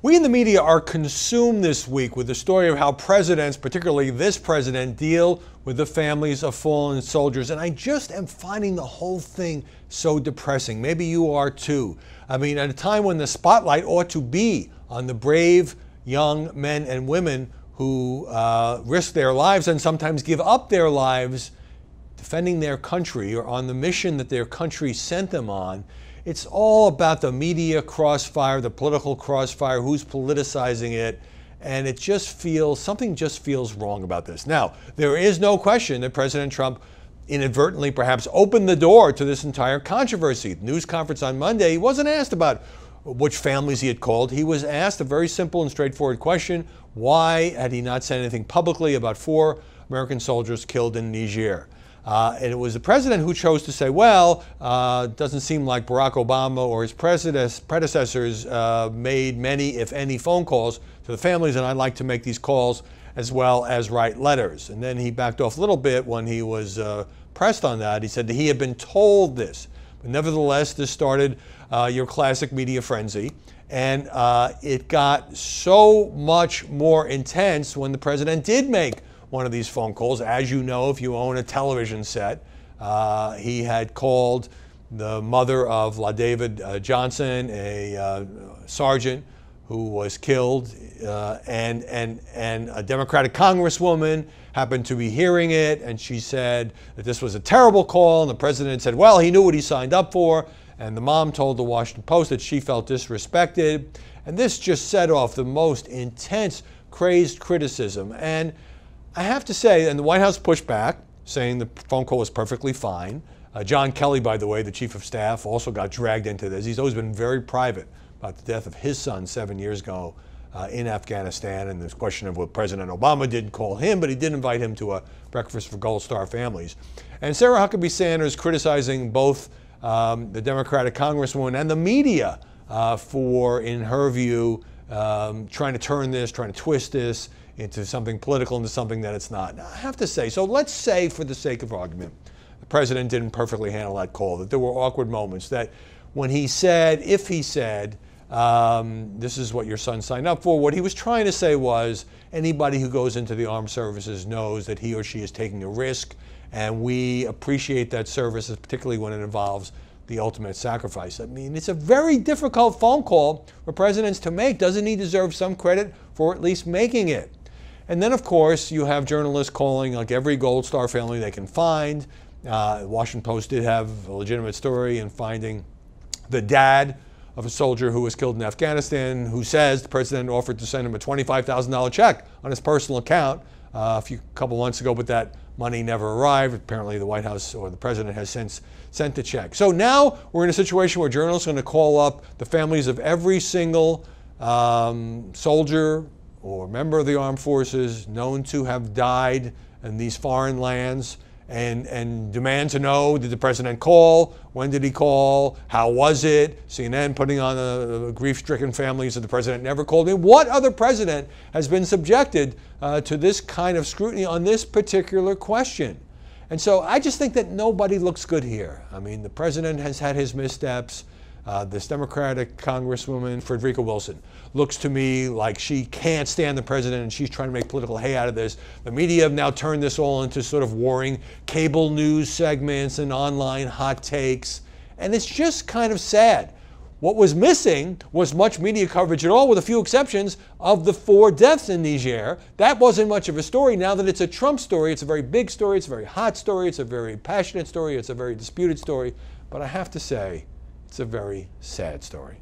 We in the media are consumed this week with the story of how presidents, particularly this president, deal with the families of fallen soldiers. And I just am finding the whole thing so depressing. Maybe you are too. I mean, at a time when the spotlight ought to be on the brave young men and women who risk their lives and sometimes give up their lives defending their country or on the mission that their country sent them on. It's all about the media crossfire, the political crossfire, who's politicizing it, and it just feels, something just feels wrong about this. Now, there is no question that President Trump inadvertently perhaps opened the door to this entire controversy. The news conference on Monday, he wasn't asked about which families he had called. He was asked a very simple and straightforward question: why had he not said anything publicly about 4 American soldiers killed in Niger? And it was the president who chose to say, well, it doesn't seem like Barack Obama or his predecessors made many, if any, phone calls to the families, and I'd like to make these calls as well as write letters. And then he backed off a little bit when he was pressed on that. He said that he had been told this. But nevertheless, this started your classic media frenzy. And it got so much more intense when the president did make one of these phone calls. As you know, if you own a television set, he had called the mother of LaDavid Johnson, a sergeant who was killed, and a Democratic congresswoman happened to be hearing it, and she said that this was a terrible call, and the president said, well, he knew what he signed up for, and the mom told the Washington Post that she felt disrespected, and this just set off the most intense, crazed criticism. And I have to say, and the White House pushed back, saying the phone call was perfectly fine. John Kelly, by the way, the chief of staff, also got dragged into this. He's always been very private about the death of his son 7 years ago in Afghanistan, and this question of what President Obama didn't call him, but he did invite him to a breakfast for Gold Star families. And Sarah Huckabee Sanders criticizing both the Democratic congresswoman and the media for, in her view, trying to turn this, trying to twist this into something political, into something that it's not. Now, I have to say, so let's say, for the sake of argument, the president didn't perfectly handle that call, that there were awkward moments, that when he said, if he said, this is what your son signed up for, what he was trying to say was, anybody who goes into the armed services knows that he or she is taking a risk, and we appreciate that service, particularly when it involves the ultimate sacrifice. I mean, it's a very difficult phone call for presidents to make. Doesn't he deserve some credit for at least making it? And then, of course, you have journalists calling like every Gold Star family they can find. The Washington Post did have a legitimate story in finding the dad of a soldier who was killed in Afghanistan, who says the president offered to send him a $25,000 check on his personal account a couple months ago, but that money never arrived. Apparently the White House or the president has since sent the check. So now we're in a situation where journalists are going to call up the families of every single soldier or member of the armed forces known to have died in these foreign lands and demand to know, did the president call? When did he call? How was it? CNN putting on the grief-stricken families that the president never called in. What other president has been subjected to this kind of scrutiny on this particular question? And so I just think that nobody looks good here. I mean, the president has had his missteps. This Democratic Congresswoman, Frederica Wilson, looks to me like she can't stand the president and she's trying to make political hay out of this. The media have now turned this all into sort of warring cable news segments and online hot takes. And it's just kind of sad. What was missing was much media coverage at all, with a few exceptions, of the 4 deaths in Niger. That wasn't much of a story. Now that it's a Trump story, it's a very big story, it's a very hot story, it's a very passionate story, it's a very disputed story. But I have to say, it's a very sad story.